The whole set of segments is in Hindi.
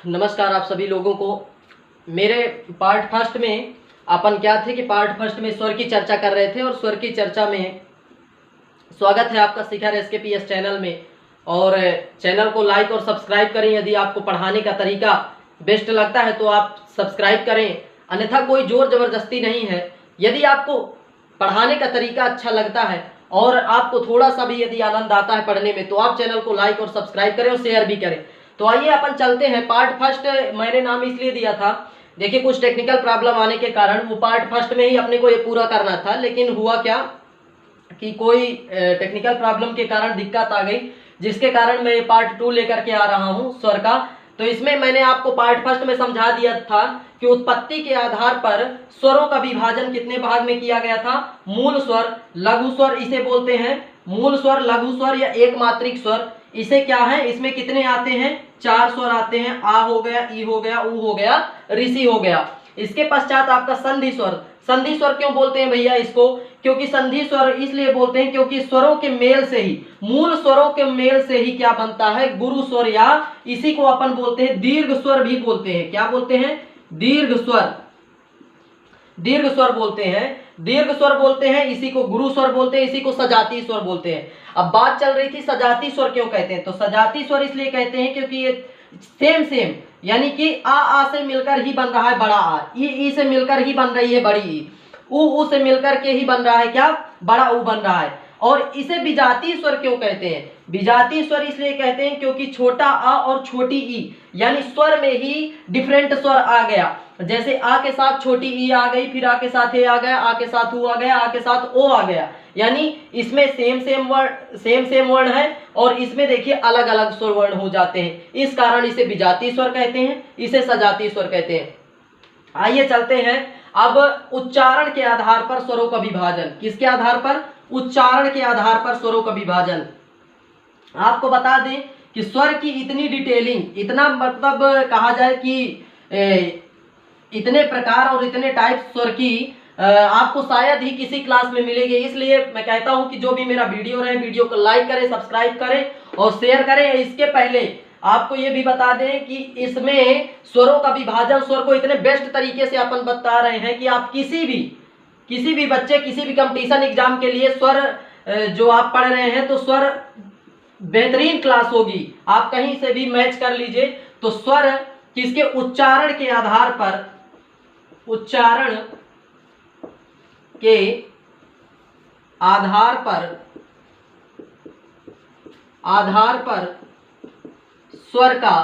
नमस्कार आप सभी लोगों को। मेरे पार्ट फर्स्ट में अपन क्या थे कि पार्ट फर्स्ट में स्वर की चर्चा कर रहे थे और स्वर की चर्चा में स्वागत है आपका शिखर SKPS चैनल में। और चैनल को लाइक और सब्सक्राइब करें। यदि आपको पढ़ाने का तरीका बेस्ट लगता है तो आप सब्सक्राइब करें, अन्यथा कोई जोर ज़बरदस्ती नहीं है। यदि आपको पढ़ाने का तरीका अच्छा लगता है और आपको थोड़ा सा भी यदि आनंद आता है पढ़ने में तो आप चैनल को लाइक और सब्सक्राइब करें और शेयर भी करें। तो आइए अपन चलते हैं। पार्ट फर्स्ट मैंने नाम इसलिए दिया था, देखिए कुछ टेक्निकल प्रॉब्लम आने के कारण वो पार्ट फर्स्ट में ही अपने को ये पूरा करना था, लेकिन हुआ क्या कि कोई टेक्निकल प्रॉब्लम के कारण दिक्कत आ गई, जिसके कारण मैं पार्ट 2 लेकर के आ रहा हूँ स्वर का। तो इसमें मैंने आपको पार्ट फर्स्ट में समझा दिया था कि उत्पत्ति के आधार पर स्वरों का विभाजन कितने भाग में किया गया था। मूल स्वर, लघु स्वर इसे बोलते हैं, मूल स्वर, लघु स्वर या एक मात्रिक स्वर इसे क्या है, इसमें कितने आते हैं, 4 स्वर आते हैं। आ हो गया, ई हो गया, ऊ हो गया, ऋषि हो गया। इसके पश्चात आपका संधि स्वर। संधि स्वर क्यों बोलते हैं भैया इसको, क्योंकि संधि स्वर इसलिए बोलते हैं क्योंकि स्वरों के मेल से ही, मूल स्वरों के मेल से ही क्या बनता है, गुरु स्वर, या इसी को अपन बोलते हैं दीर्घ स्वर भी बोलते हैं। क्या बोलते हैं, दीर्घ स्वर, दीर्घ स्वर बोलते हैं, दीर्घ स्वर बोलते हैं। इसी को गुरु स्वर बोलते हैं, इसी को सजाती स्वर बोलते हैं। अब बात चल रही थी सजाती स्वर क्यों कहते हैं, तो सजाती स्वर इसलिए कहते हैं क्योंकि ये सेम यानी कि आ से मिलकर ही बन रहा है बड़ा आ, ई से मिलकर ही बन रही है बड़ी ई, ऊ से मिलकर के ही बन रहा है क्या, बड़ा ऊ बन रहा है। और इसे विजातीय स्वर क्यों कहते हैं, विजातीय स्वर इसलिए कहते हैं क्योंकि छोटा आ और छोटी ई यानी स्वर में ही डिफरेंट स्वर आ गया। जैसे आ के साथ छोटी ई आ गई, फिर आ के साथ ए आ गया, आ के साथ ऊ आ गया, आ के साथ ओ आ गया, यानी इसमें सेम वर्ण है और इसमें देखिए अलग अलग स्वर वर्ण हो जाते हैं। इस कारण इसे विजातीय स्वर कहते हैं, इसे सजातीय स्वर कहते हैं। आइए चलते हैं अब उच्चारण के आधार पर स्वरों का विभाजन। किसके आधार पर, उच्चारण के आधार पर स्वरों का विभाजन। आपको बता दें कि स्वर की इतनी डिटेलिंग, इतना मतलब कहा जाए कि इतने प्रकार और इतने टाइप स्वर की आपको शायद ही किसी क्लास में मिलेगी। इसलिए मैं कहता हूं कि जो भी मेरा वीडियो रहे, वीडियो को लाइक करें, सब्सक्राइब करें और शेयर करें। इसके पहले आपको ये भी बता दें कि इसमें स्वरों का विभाजन, स्वर को इतने बेस्ट तरीके से अपन बता रहे हैं कि आप किसी भी बच्चे, किसी भी कंपटीशन एग्जाम के लिए स्वर जो आप पढ़ रहे हैं तो स्वर बेहतरीन क्लास होगी। आप कहीं से भी मैच कर लीजिए। तो स्वर किसके, उच्चारण के आधार पर, उच्चारण के आधार पर स्वर का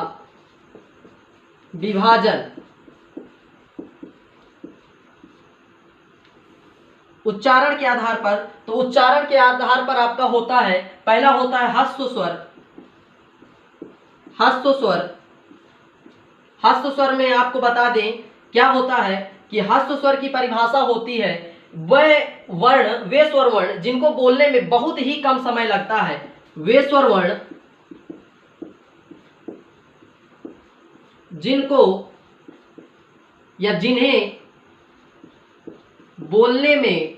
विभाजन। उच्चारण के आधार पर, तो उच्चारण के आधार पर आपका होता है, पहला होता है ह्रस्व स्वर। ह्रस्व स्वर, ह्रस्व स्वर में आपको बता दें क्या होता है कि ह्रस्व स्वर की परिभाषा होती है वे स्वर वर्ण जिनको बोलने में बहुत ही कम समय लगता है। वे स्वर वर्ण जिनको या जिन्हें बोलने में,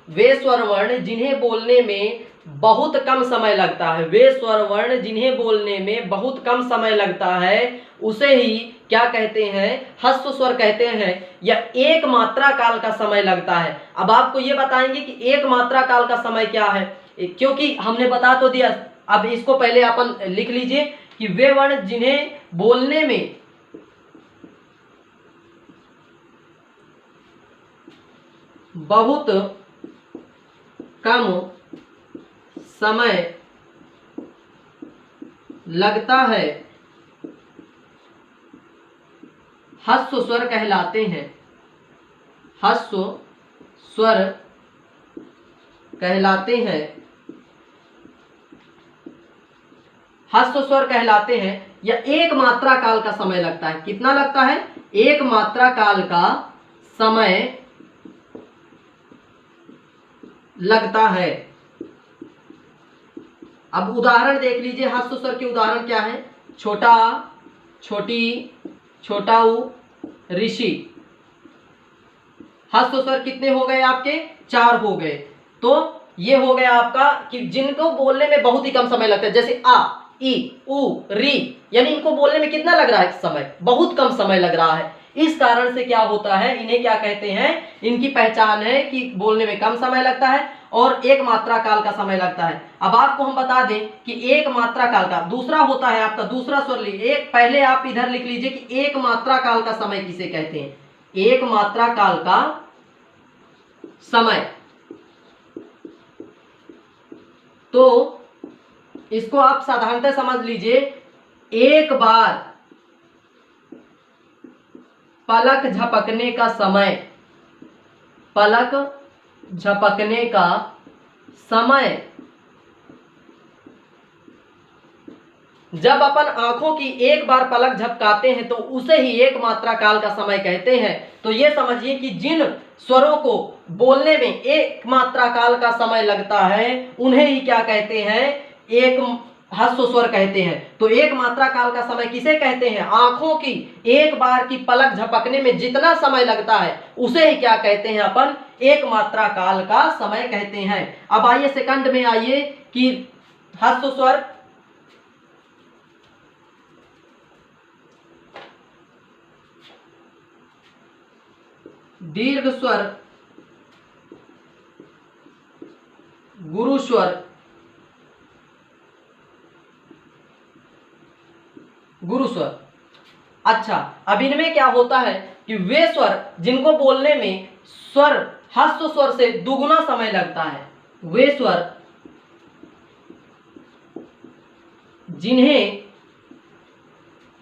वे स्वर वर्ण जिन्हें बोलने में बहुत कम समय लगता है, वे स्वर वर्ण जिन्हें बोलने में बहुत कम समय लगता है उसे ही क्या कहते हैं, ह्रस्व स्वर कहते हैं, या एक मात्रा काल का समय लगता है। अब आपको ये बताएंगे कि एक मात्रा काल का समय क्या है, क्योंकि हमने बता तो दिया। अब इसको पहले अपन लिख लीजिए कि वे वर्ण जिन्हें बोलने में बहुत कम समय लगता है ह्रस्व स्वर कहलाते हैं। ह्रस्व स्वर कहलाते हैं, ह्रस्व स्वर कहलाते हैं, या एक मात्रा काल का समय लगता है। कितना लगता है, एक मात्रा काल का समय लगता है। अब उदाहरण देख लीजिए, ह्रस्व स्वर के उदाहरण क्या है, छोटा आ, छोटी, छोटा ऊ, ऋषि। ह्रस्व स्वर कितने हो गए आपके, 4 हो गए। तो ये हो गया आपका कि जिनको बोलने में बहुत ही कम समय लगता है, जैसे आ, ई उ री, यानी इनको बोलने में कितना लग रहा है समय, बहुत कम समय लग रहा है। इस कारण से क्या होता है, इन्हें क्या कहते हैं, इनकी पहचान है कि बोलने में कम समय लगता है और एक मात्रा काल का समय लगता है। अब आपको हम बता दें कि एक मात्रा काल का दूसरा होता है आपका दूसरा स्वर लीजिए, एक पहले आप इधर लिख लीजिए कि एक मात्रा काल का समय किसे कहते हैं, एक मात्रा काल का समय। तो इसको आप साधारणतः समझ लीजिए, एक बार पलक झपकने का समय, पलक झपकने का समय। जब अपन आंखों की एक बार पलक झपकाते हैं तो उसे ही एक मात्रा काल का समय कहते हैं। तो ये समझिए कि जिन स्वरों को बोलने में एक मात्रा काल का समय लगता है उन्हें ही क्या कहते हैं, एक ह्रस्व स्वर कहते हैं। तो एक मात्रा काल का समय किसे कहते हैं, आंखों की एक बार की पलक झपकने में जितना समय लगता है उसे ही क्या कहते हैं, अपन एक मात्रा काल का समय कहते हैं। अब आइए सेकंड में आइए कि ह्रस्व स्वर, दीर्घ स्वर, गुरु स्वर, गुरु स्वर। अच्छा, अब इनमें क्या होता है कि वे स्वर जिनको बोलने में स्वर ह्रस्व स्वर से दुगुना समय लगता है, वे स्वर जिन्हें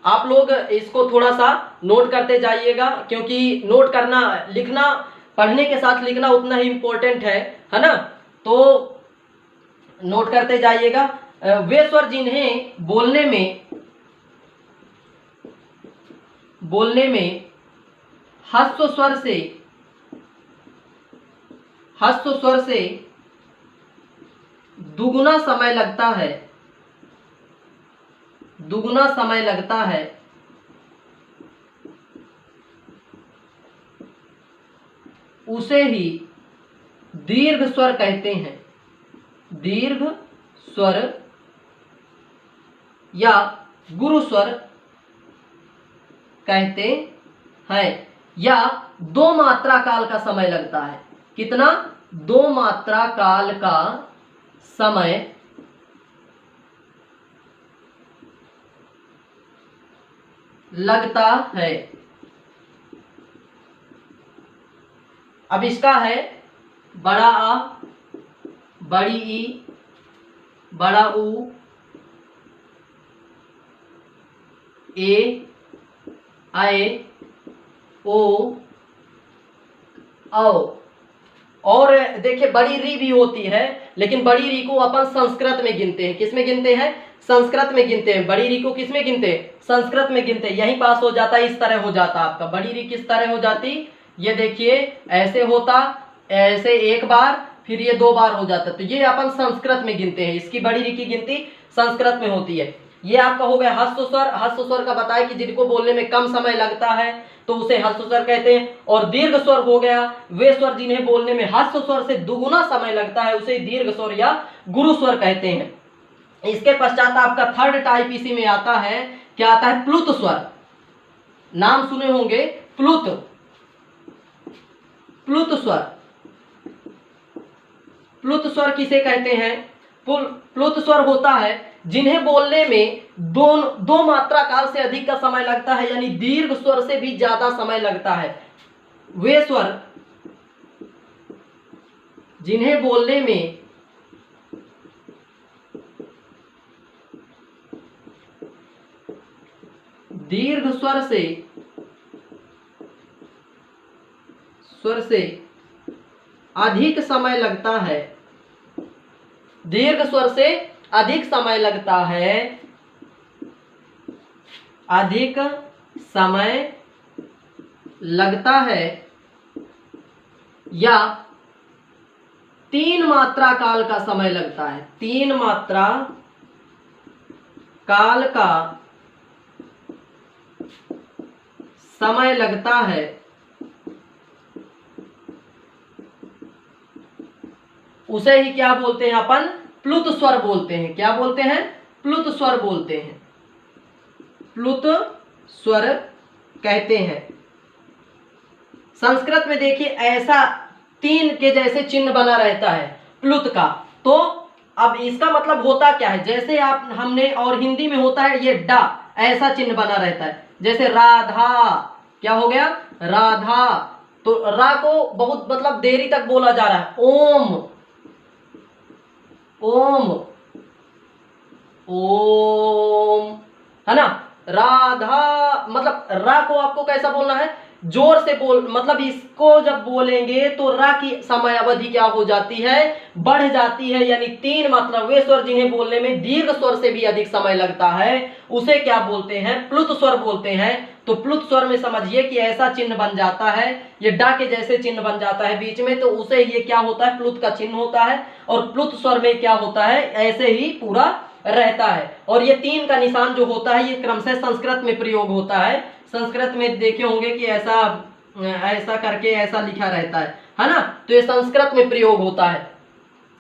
आप लोग इसको थोड़ा सा नोट करते जाइएगा, क्योंकि नोट करना, लिखना, पढ़ने के साथ लिखना उतना ही इंपॉर्टेंट है ना। तो नोट करते जाइएगा। वे स्वर जिन्हें बोलने में ह्रस्व स्वर से दुगुना समय लगता है, उसे ही दीर्घ स्वर कहते हैं, दीर्घ स्वर या गुरु स्वर कहते हैं। या दो मात्रा काल का समय लगता है, कितना, दो मात्रा काल का समय लगता है। अब इसका है बड़ा आ, बड़ी ई, बड़ा ऊ, ए, आए, ओ, औ। और देखिए बड़ी री भी होती है, लेकिन बड़ी री को अपन संस्कृत में गिनते हैं। किस में गिनते हैं, संस्कृत में गिनते हैं। बड़ी री को किस में गिनते हैं, संस्कृत में गिनते हैं। यही पास हो जाता, इस तरह हो जाता आपका। बड़ी री किस तरह हो जाती, ये देखिए ऐसे होता, ऐसे एक बार, फिर ये दो बार हो जाता। तो ये अपन संस्कृत में गिनते हैं, इसकी बड़ी री की गिनती संस्कृत में होती है। ये आपका हो गया ह्रस्व स्वर। ह्रस्व स्वर का बताया कि जिनको बोलने में कम समय लगता है तो उसे ह्रस्व स्वर कहते हैं। और दीर्घ स्वर हो गया वे स्वर जिन्हें बोलने में ह्रस्व स्वर से दुगुना समय लगता है, उसे दीर्घ स्वर या गुरु स्वर कहते हैं। इसके पश्चात आपका थर्ड टाइप इसी में आता है, क्या आता है, प्लुत स्वर। नाम सुने होंगे, प्लुत, प्लुत स्वर। प्लुत स्वर किसे कहते हैं, प्लुत स्वर होता है जिन्हें बोलने में दो मात्रा काल से अधिक का समय लगता है, यानी दीर्घ स्वर से भी ज्यादा समय लगता है। वे स्वर जिन्हें बोलने में दीर्घ स्वर से अधिक समय लगता है, दीर्घ स्वर से अधिक समय लगता है, अधिक समय लगता है, या तीन मात्रा काल का समय लगता है, तीन मात्रा काल का समय लगता है, उसे ही क्या बोलते हैं अपन, प्लुत स्वर बोलते हैं। क्या बोलते हैं, प्लुत स्वर बोलते हैं, प्लुत स्वर कहते हैं। संस्कृत में देखिए ऐसा 3 के जैसे चिन्ह बना रहता है प्लुत का। तो अब इसका मतलब होता क्या है, जैसे आप हमने और हिंदी में होता है ये डा, ऐसा चिन्ह बना रहता है। जैसे राधा, क्या हो गया, राधा, तो रा को बहुत मतलब देरी तक बोला जा रहा है। ओम, ओम, ओम, है ना। राधा मतलब रा को आपको कैसा बोलना है, जोर से बोल, मतलब इसको जब बोलेंगे तो रा की समय अवधि क्या हो जाती है, बढ़ जाती है। यानी 3 मतलब वे स्वर जिन्हें बोलने में दीर्घ स्वर से भी अधिक समय लगता है, उसे क्या बोलते हैं, प्लुत स्वर बोलते हैं। तो प्लुत स्वर में समझिए कि ऐसा चिन्ह बन जाता है, ये डा के जैसे चिन्ह बन जाता है बीच में, तो उसे ये क्या होता है, प्लुत का चिन्ह होता है। और प्लुत स्वर में क्या होता है, ऐसे ही पूरा रहता है। और ये 3 का निशान जो होता है ये क्रमशः संस्कृत में प्रयोग होता है। संस्कृत में देखे होंगे कि ऐसा ऐसा करके ऐसा लिखा रहता है ना। तो ये संस्कृत में प्रयोग होता है।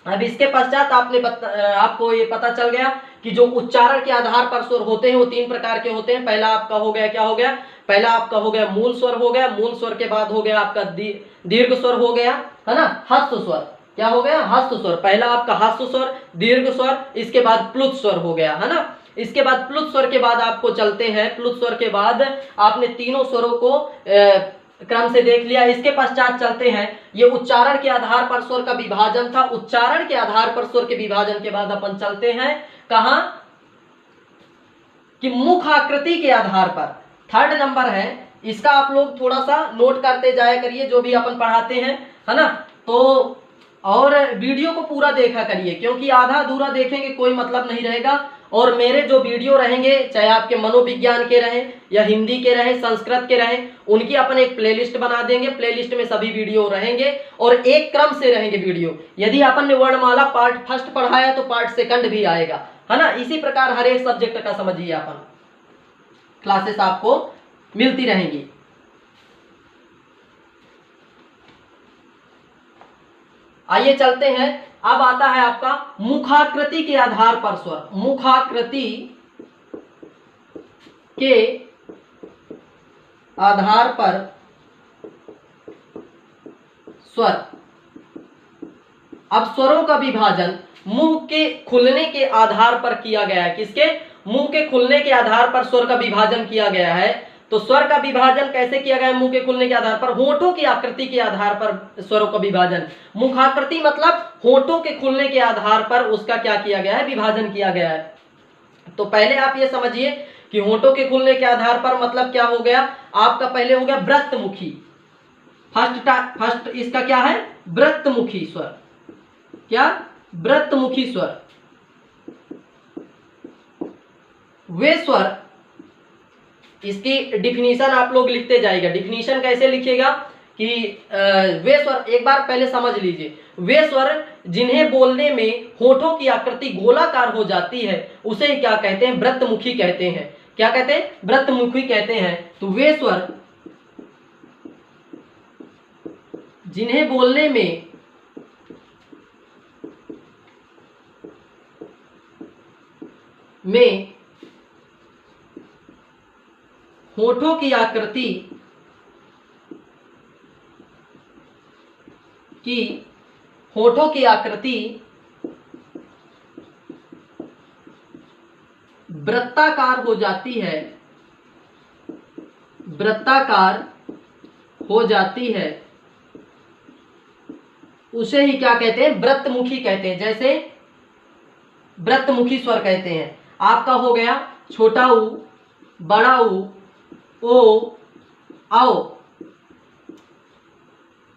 अब इसके पश्चात आपको ये पता चल गया कि जो उच्चारण के आधार पर स्वर होते हैं वो 3 प्रकार के होते हैं। पहला आपका हो गया, क्या हो गया, पहला आपका हो गया मूल स्वर हो गया, मूल स्वर के बाद हो गया आपका दीर्घ स्वर हो गया, है ना, हस्त स्वर, क्या हो गया, हस्त स्वर। पहला आपका हस्त स्वर, दीर्घ स्वर, इसके बाद प्लुत स्वर हो गया, है ना। इसके बाद प्लुत स्वर के बाद आपको चलते हैं, प्लुत स्वर के बाद आपने तीनों स्वरों को क्रम से देख लिया। इसके पश्चात चलते हैं, ये उच्चारण के आधार पर स्वर का विभाजन था। उच्चारण के आधार पर स्वर के विभाजन के बाद अपन चलते हैं कहां, कि मुख आकृति के आधार पर। 3rd नंबर है इसका, आप लोग थोड़ा सा नोट करते जाया करिए जो भी अपन पढ़ाते हैं, है ना। तो और वीडियो को पूरा देखा करिए, क्योंकि आधा अधूरा देखेंगे कोई मतलब नहीं रहेगा। और मेरे जो वीडियो रहेंगे, चाहे आपके मनोविज्ञान के रहें या हिंदी के रहें, संस्कृत के रहें, उनकी अपन एक प्लेलिस्ट बना देंगे। प्लेलिस्ट में सभी वीडियो रहेंगे और एक क्रम से रहेंगे वीडियो। यदि अपन ने वर्णमाला पार्ट 1 पढ़ाया तो पार्ट 2 भी आएगा, है ना। इसी प्रकार हर एक सब्जेक्ट का समझिए, अपन क्लासेस आपको मिलती रहेंगी। आइए चलते हैं, अब आता है आपका मुखाकृति के आधार पर स्वर। मुखाकृति के आधार पर स्वर। अब स्वरों का विभाजन मुंह के खुलने के आधार पर किया गया है। किसके, मुंह के खुलने के आधार पर स्वर का विभाजन किया गया है। तो स्वर का विभाजन कैसे किया गया है, मुंह के खुलने के आधार पर, होठों की आकृति के आधार पर स्वरों का विभाजन। मुखाकृति मतलब होठों के खुलने के आधार पर उसका क्या किया गया है, विभाजन किया गया है। तो पहले आप ये समझिए कि होठों के खुलने के आधार पर मतलब क्या हो गया आपका, पहले हो गया व्रतमुखी। फर्स्ट इसका क्या है, व्रतमुखी स्वर। क्या, व्रतमुखी स्वर। वे स्वर, इसकी डिफिनीशन आप लोग लिखते जाएगा। डिफिनीशन कैसे लिखिएगा कि वे स्वर, एक बार पहले समझ लीजिए, वे स्वर जिन्हें बोलने में होठों की आकृति गोलाकार हो जाती है उसे क्या कहते हैं, व्रतमुखी कहते हैं। क्या कहते हैं, व्रतमुखी कहते हैं। तो वे स्वर जिन्हें बोलने में होठों की आकृति वृत्ताकार हो जाती है, वृत्ताकार हो जाती है, उसे ही क्या कहते हैं, व्रतमुखी कहते हैं। जैसे व्रतमुखी स्वर कहते हैं। आपका हो गया छोटा ऊ, बड़ा ऊ, ओ, आओ,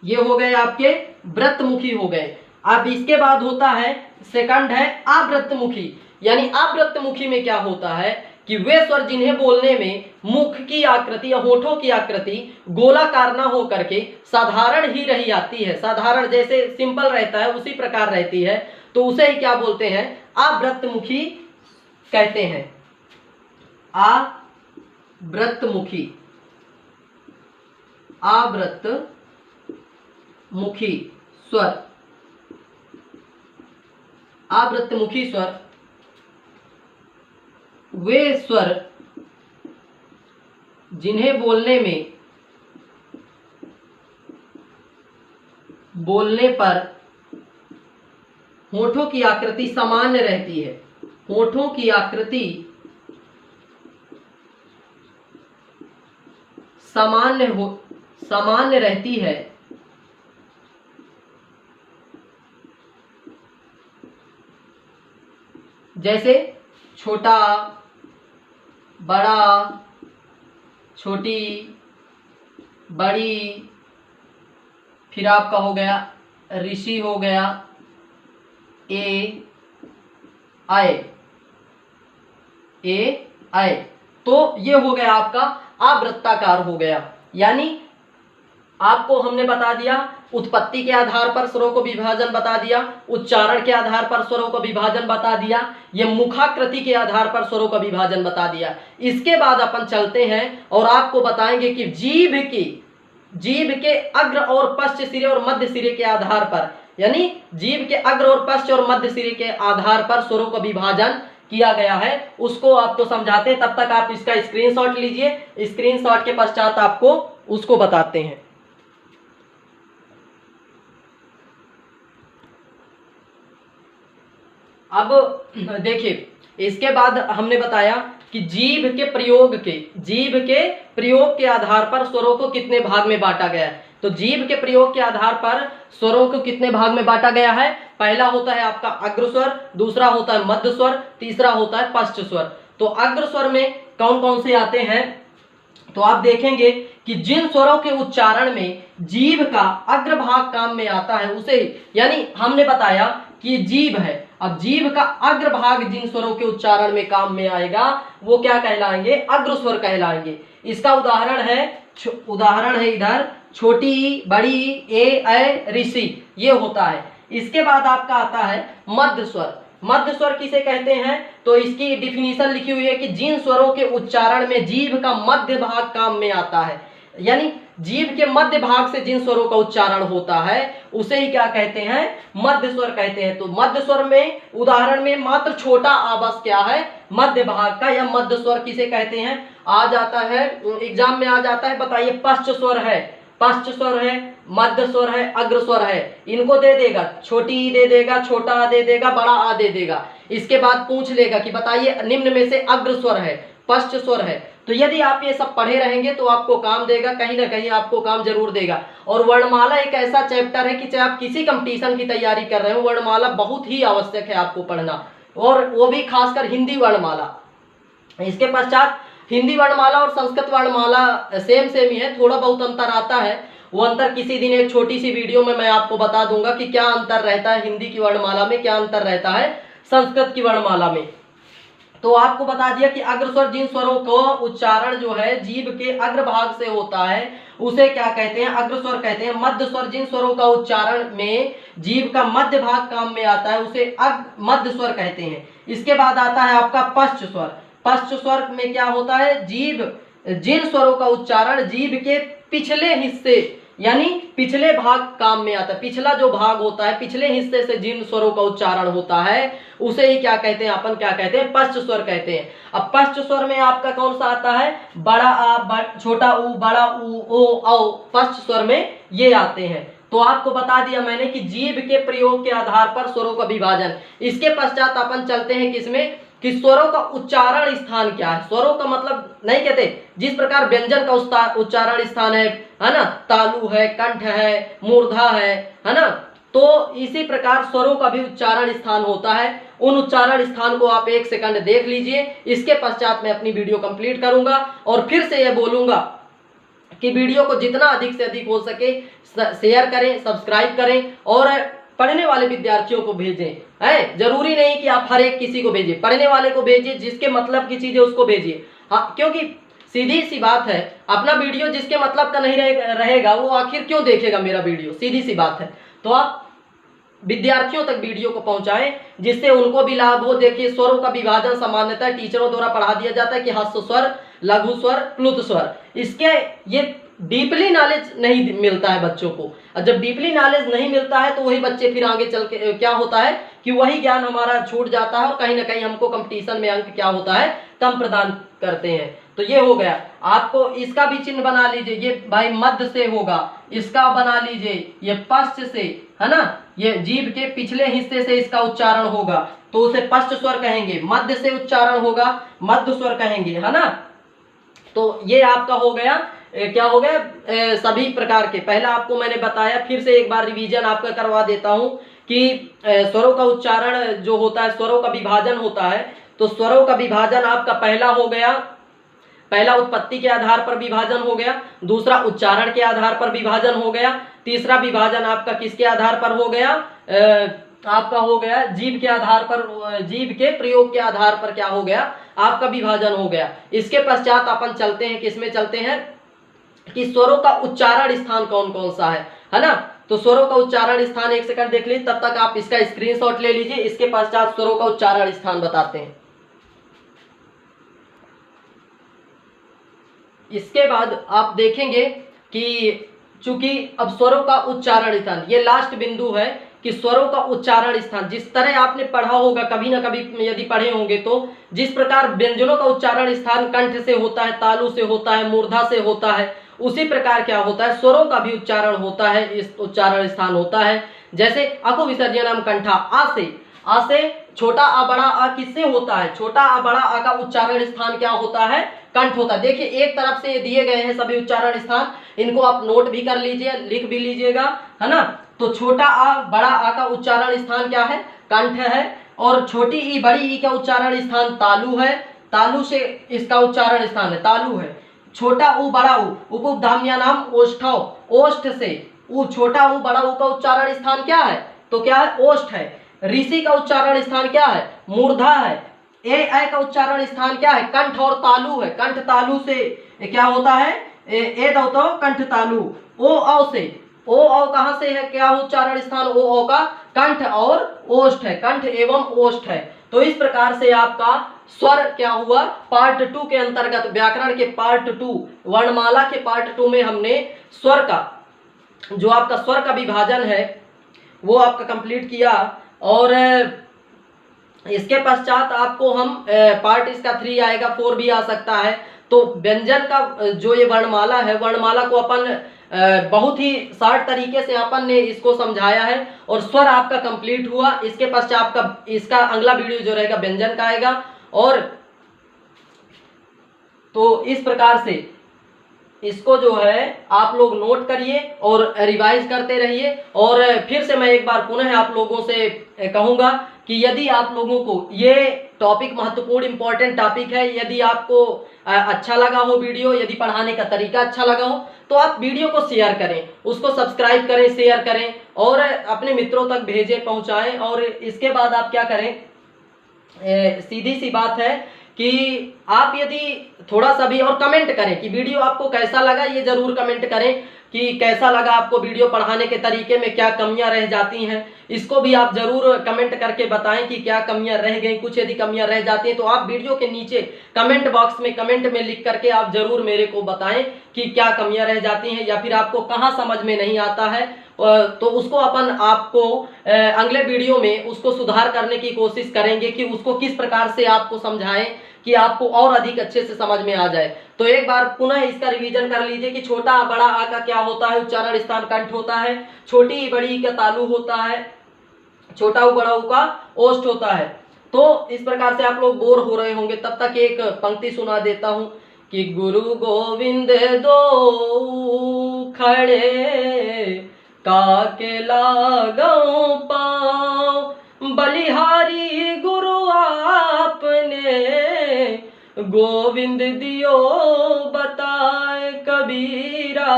ये हो गए आपके व्रतमुखी हो गए। अब इसके बाद होता है, सेकंड है अव्रतमुखी। यानी अव्रतमुखी में क्या होता है कि वे स्वर जिन्हें बोलने में मुख की आकृति या होठों की आकृति गोलाकार ना हो करके साधारण ही रही आती है, साधारण जैसे सिंपल रहता है उसी प्रकार रहती है, तो उसे ही क्या बोलते हैं, अव्रतमुखी कहते हैं। अव्रतमुखी, अव्रतमुखी स्वर, अव्रतमुखी स्वर वे स्वर जिन्हें बोलने पर होठों की आकृति सामान्य रहती है, होठों की आकृति सामान्य रहती है, जैसे छोटा, बड़ा, छोटी, बड़ी, फिर आपका हो गया ऋषि, हो गया ए आए, तो ये हो गया आपका आवृत्ताकार हो गया। यानी आपको हमने बता दिया उत्पत्ति के आधार पर स्वरों को विभाजन बता दिया, उच्चारण के आधार पर स्वरों को विभाजन बता दिया, ये मुखाकृति के आधार पर स्वरों का विभाजन बता दिया। इसके बाद अपन चलते हैं और आपको बताएंगे कि जीभ के अग्र और पश्च सिरे और मध्य सिरे के आधार पर, यानी जीभ के अग्र और पश्च और मध्य सिरे के आधार पर स्वरों का विभाजन किया गया है, उसको आपको समझाते हैं। तब तक आप इसका स्क्रीनशॉट लीजिए, स्क्रीनशॉट के पश्चात आपको उसको बताते हैं। अब देखिए, इसके बाद हमने बताया कि जीभ के प्रयोग के आधार पर स्वरों को कितने भाग में बांटा गया है। तो जीभ के प्रयोग के आधार पर स्वरों को कितने भाग में बांटा गया है? पहला होता है आपका अग्र स्वर, दूसरा होता है मध्य स्वर, तीसरा होता है पश्च स्वर। तो अग्र स्वर में कौन कौन से आते हैं? तो आप देखेंगे कि जिन स्वरों के उच्चारण में जीभ का अग्र भाग काम में आता है उसे, यानी हमने बताया कि जीभ है, अब जीभ का अग्र भाग जिन स्वरों के उच्चारण में काम में आएगा वो क्या कहलाएंगे? अग्र स्वर कहलाएंगे। इसका उदाहरण है इधर छोटी, बड़ी, ए ऋषि, ये होता है। इसके बाद आपका आता है मध्य स्वर। मध्य स्वर किसे कहते हैं? तो इसकी डिफिनीशन लिखी हुई है कि जिन स्वरों के उच्चारण में जीभ का मध्य भाग काम में आता है, यानी जीभ के मध्य भाग से जिन स्वरों का उच्चारण होता है उसे ही क्या कहते हैं? मध्य स्वर कहते हैं। तो मध्य स्वर में उदाहरण में मात्र छोटा आवाज क्या है? मध्य भाग का, या मध्य स्वर किसे कहते हैं? आ जाता है एग्जाम में, आ जाता है, बताइए। पश्च स्वर है, पश्च स्वर है, मध्य स्वर है, अग्र स्वर है। इनको दे देगा, छोटी ई दे देगा, छोटा आ दे देगा, बड़ा आ दे देगा। इसके बाद पूछ लेगा कि बताइए निम्न में से अग्र स्वर है, पश्च स्वर है। तो यदि आप ये सब पढ़े रहेंगे तो आपको काम देगा, कहीं ना कहीं आपको काम जरूर देगा। और वर्णमाला एक ऐसा चैप्टर है कि चाहे आप किसी कंपटीशन की तैयारी कर रहे हो, वर्णमाला बहुत ही आवश्यक है आपको पढ़ना, और वो भी खासकर हिंदी वर्णमाला। इसके पश्चात हिंदी वर्णमाला और संस्कृत वर्णमाला सेम ही है, थोड़ा बहुत अंतर आता है। वो अंतर किसी दिन एक छोटी सी वीडियो में मैं आपको बता दूंगा कि क्या अंतर रहता है हिंदी की वर्णमाला में, क्या अंतर रहता है संस्कृत की वर्णमाला में। तो आपको बता दिया कि अग्र स्वर जिन स्वरों को उच्चारण जो है जीभ के अग्र भाग से होता है उसे क्या कहते हैं? अग्र स्वर कहते हैं। मध्य स्वर जिन स्वरों का उच्चारण में जीभ का मध्य भाग काम में आता है उसे मध्य स्वर कहते हैं। इसके बाद आता है आपका पश्च स्वर। पश्च स्वर में क्या होता है? जीभ जिन स्वरों का उच्चारण जीभ के पिछले हिस्से, यानी पिछले भाग काम में आता है, पिछला जो भाग होता है, पिछले हिस्से से जिन स्वरों का उच्चारण होता है उसे ही क्या कहते हैं? अपन क्या कहते हैं? पश्च स्वर कहते हैं। अब पश्च स्वर में आपका कौन सा आता है? बड़ा आ, छोटा ऊ, बड़ा ऊ, ओ, औ, पश्च स्वर में ये आते हैं। तो आपको बता दिया मैंने कि जीभ के प्रयोग के आधार पर स्वरों का विभाजन। इसके पश्चात अपन चलते हैं किसमें? कि स्वरों का उच्चारण स्थान क्या है। स्वरों का मतलब नहीं कहते, जिस प्रकार व्यंजन का उच्चारण स्थान है ना, तालु है, कंठ है, मूर्धा है ना, तो इसी प्रकार स्वरों का भी उच्चारण स्थान होता है। उन उच्चारण स्थान को आप 1 सेकंड देख लीजिए। इसके पश्चात मैं अपनी वीडियो कंप्लीट करूंगा और फिर से यह बोलूंगा कि वीडियो को जितना अधिक से अधिक हो सके शेयर करें, सब्सक्राइब करें और पढ़ने वाले विद्यार्थियों को भेजें। है जरूरी नहीं कि आप हर एक किसी को भेजिए, पढ़ने वाले को भेजिए, जिसके मतलब की चीजें उसको भेजिए। हाँ, क्योंकि सीधी सी बात है, अपना वीडियो जिसके मतलब का नहीं रहेगा वो आखिर क्यों देखेगा मेरा वीडियो? सीधी सी बात है। तो आप विद्यार्थियों तक वीडियो को पहुंचाएं जिससे उनको भी लाभ हो। देखिए स्वरों का विभाजन सामान्यतः टीचरों द्वारा पढ़ा दिया जाता है कि ह्रस्व स्वर, लघु स्वर, प्लुत स्वर। इसके ये डीपली नॉलेज नहीं मिलता है बच्चों को। और जब डीपली नॉलेज नहीं मिलता है तो वही बच्चे फिर आगे चल के क्या होता है कि वही ज्ञान हमारा छूट जाता है और कहीं ना कहीं हमको कंपटीशन में अंक क्या होता है, कम प्रदान करते हैं। तो ये हो गया। आपको इसका भी चिन्ह बना लीजिए, ये भाई मध्य से होगा, इसका बना लीजिए ये पश्च से, है ना, ये जीभ के पिछले हिस्से से इसका उच्चारण होगा तो उसे पश्च स्वर कहेंगे। मध्य से उच्चारण होगा, मध्य स्वर कहेंगे, है ना। तो ये आपका हो गया क्या हो गया, सभी प्रकार के। पहला आपको मैंने बताया, फिर से एक बार रिवीजन आपका करवा देता हूं कि स्वरों का उच्चारण जो होता है, स्वरों का विभाजन होता है। तो स्वरों का विभाजन आपका पहला हो गया, पहला उत्पत्ति के आधार पर विभाजन हो गया, दूसरा उच्चारण के आधार पर विभाजन हो गया, तीसरा विभाजन आपका किसके आधार पर हो गया, आपका हो गया जीभ के आधार पर, जीभ के प्रयोग के आधार पर क्या हो गया, आपका विभाजन हो गया। इसके पश्चात अपन चलते हैं, किसमें चलते हैं कि स्वरों का उच्चारण स्थान कौन कौन सा है ना। तो स्वरों का उच्चारण स्थान, एक सेकंड देख लीजिए, तब तक आप इसका स्क्रीनशॉट ले लीजिए। इसके पश्चात स्वरों का उच्चारण स्थान बताते हैं। इसके बाद आप देखेंगे कि चूंकि अब स्वरों का उच्चारण स्थान, ये लास्ट बिंदु है कि स्वरों का उच्चारण स्थान, जिस तरह आपने पढ़ा होगा कभी ना कभी यदि पढ़े होंगे तो, जिस प्रकार व्यंजनों का उच्चारण स्थान कंठ से होता है, तालु से होता है, मूर्धा से होता है, उसी प्रकार क्या होता है स्वरों का भी उच्चारण होता है, इस उच्चारण स्थान होता है। जैसे अकु विसर्जनम कंठा, आ से छोटा आ बड़ा आ किससे होता है, छोटा आ बड़ा आ का उच्चारण स्थान क्या होता है, कंठ होता है। देखिए एक तरफ से दिए गए हैं सभी उच्चारण स्थान, इनको आप नोट भी कर लीजिए, लिख भी लीजिएगा, है ना। तो छोटा आ बड़ा आ का उच्चारण स्थान क्या है, कंठ है, और छोटी ई बड़ी ई का उच्चारण स्थान तालु है, तालु से इसका उच्चारण स्थान है, तालु है। छोटा ऊ बड़ा ऊ, उपधाम्या नाम ओष्ठव, ओष्ठ से ऊ, छोटा ऊ बड़ा ऊ का उच्चारण स्थान क्या है, तो क्या है, ओष्ठ है। ऋषि का उच्चारण स्थान क्या है, मूर्धा है। ए का उच्चारण स्थान क्या है, कंठ और तालु है, कंठ तालु से क्या होता है, ए दो तो कंठ तालु। ओ औ से, ओ औ कहां से है, क्या उच्चारण स्थान, ओ औ का कंठ और ओष्ठ है, कंठ एवं ओष्ठ है। तो इस प्रकार से आपका स्वर क्या हुआ, पार्ट 2 के अंतर्गत, व्याकरण के पार्ट 2, वर्णमाला के पार्ट 2 में हमने स्वर का, जो आपका स्वर का विभाजन है वो आपका कंप्लीट किया। और इसके पश्चात आपको हम पार्ट इसका 3 आएगा, 4 भी आ सकता है। तो व्यंजन का जो ये वर्णमाला है, वर्णमाला को अपन बहुत ही शॉर्ट तरीके से अपन ने इसको समझाया है और स्वर आपका कंप्लीट हुआ। इसके पश्चात आपका इसका अगला वीडियो जो रहेगा व्यंजन का आएगा। और तो इस प्रकार से इसको जो है आप लोग नोट करिए और रिवाइज करते रहिए। और फिर से मैं एक बार पुनः आप लोगों से कहूँगा कि यदि आप लोगों को ये टॉपिक महत्वपूर्ण इंपॉर्टेंट टॉपिक है, यदि आपको अच्छा लगा हो वीडियो, यदि पढ़ाने का तरीका अच्छा लगा हो, तो आप वीडियो को शेयर करें, उसको सब्सक्राइब करें, शेयर करें और अपने मित्रों तक भेजें, पहुँचाएँ। और इसके बाद आप क्या करें, सीधी सी बात है कि आप यदि थोड़ा सा भी और कमेंट करें कि वीडियो आपको कैसा लगा, ये जरूर कमेंट करें कि कैसा लगा आपको वीडियो, पढ़ाने के तरीके में क्या कमियां रह जाती हैं, इसको भी आप जरूर कमेंट करके बताएं कि क्या कमियां रह गई। कुछ यदि कमियां रह जाती हैं तो आप वीडियो के नीचे कमेंट बॉक्स में कमेंट में लिख करके आप जरूर मेरे को बताएं कि क्या कमियां रह जाती हैं या फिर आपको कहाँ समझ में नहीं आता है। तो उसको अपन आपको अगले वीडियो में उसको सुधार करने की कोशिश करेंगे कि उसको किस प्रकार से आपको समझाएं कि आपको और अधिक अच्छे से समझ में आ जाए। तो एक बार पुनः इसका रिवीजन कर लीजिए कि छोटा आ बड़ा आ का क्या होता है, उच्चारण स्थान कंठ होता है, छोटी ई बड़ी का तालु होता है, छोटा ऊ बड़ा ऊ का ओष्ठ होता है। तो इस प्रकार से आप लोग बोर हो रहे होंगे, तब तक एक पंक्ति सुना देता हूं कि गुरु गोविंद दो खड़े काके लागौ पाँव, बलिहारी गुरु आपने गोविंद दियो बताए, कबीरा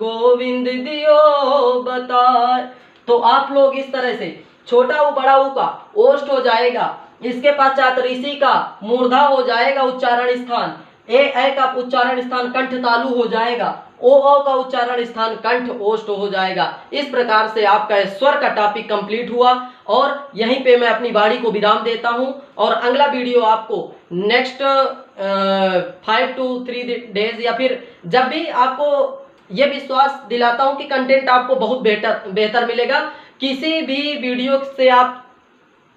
गोविंद दियो बताए। तो आप लोग इस तरह से छोटा ऊ बड़ा ऊ का ओष्ठ हो जाएगा, इसके पश्चात ऋषि का मूर्धा हो जाएगा उच्चारण स्थान, ए का उच्चारण स्थान कंठ तालु हो जाएगा, ओ का उच्चारण स्थान कंठ ओष्ठ हो जाएगा। इस प्रकार से आपका स्वर का टॉपिक कंप्लीट हुआ और यहीं पे मैं अपनी वाणी को विराम देता हूं। और अगला वीडियो आपको नेक्स्ट 5 to 3 डेज या फिर जब भी आपको ये विश्वास दिलाता हूं कि कंटेंट आपको बहुत बेहतर मिलेगा। किसी भी वीडियो से आप,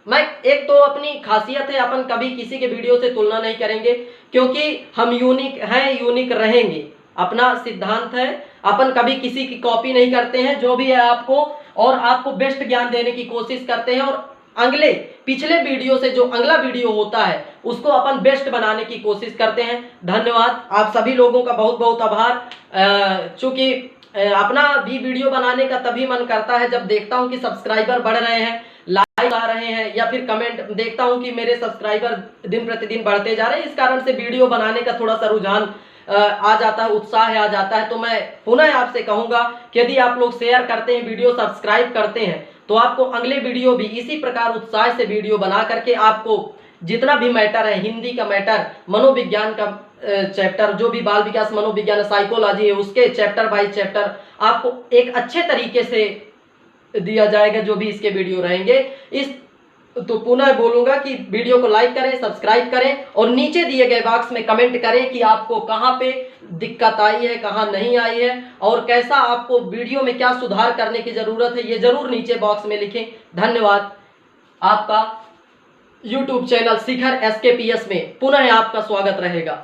मैं एक तो अपनी खासियत है, अपन कभी किसी के वीडियो से तुलना नहीं करेंगे, क्योंकि हम यूनिक हैं, यूनिक रहेंगे। अपना सिद्धांत है, अपन कभी किसी की कॉपी नहीं करते हैं। जो भी है आपको और आपको बेस्ट ज्ञान देने की कोशिश करते हैं, और अगले पिछले वीडियो से जो अगला वीडियो होता है उसको अपन बेस्ट बनाने की कोशिश करते हैं। धन्यवाद, आप सभी लोगों का बहुत बहुत आभार। चूंकि अपना भी वीडियो बनाने का तभी मन करता है जब देखता हूं कि सब्सक्राइबर बढ़ रहे हैं, लाइक आ रहे हैं, या फिर कमेंट देखता हूं कि मेरे सब्सक्राइबर दिन प्रतिदिन बढ़ते जा रहे हैं। इस कारण से वीडियो बनाने का थोड़ा सा रुझान आ जाता है, उत्साह आ जाता है। तो मैं पुनः आपसे कहूंगा कि यदि आप लोग शेयर करते हैं, वीडियो सब्सक्राइब करते हैं, तो आपको अगले वीडियो भी इसी प्रकार उत्साह से वीडियो बना करके, आपको जितना भी मैटर है, हिंदी का मैटर, मनोविज्ञान का चैप्टर, जो भी बाल विकास मनोविज्ञान साइकोलॉजी है, उसके चैप्टर बाय चैप्टर आपको एक अच्छे तरीके से दिया जाएगा, जो भी इसके वीडियो रहेंगे। इस तो पुनः बोलूंगा कि वीडियो को लाइक करें, सब्सक्राइब करें, और नीचे दिए गए बॉक्स में कमेंट करें कि आपको कहां पे दिक्कत आई है, कहां नहीं आई है, और कैसा आपको वीडियो में क्या सुधार करने की जरूरत है, ये जरूर नीचे बॉक्स में लिखें। धन्यवाद। आपका YouTube चैनल शिखर SKPS में पुनः आपका स्वागत रहेगा।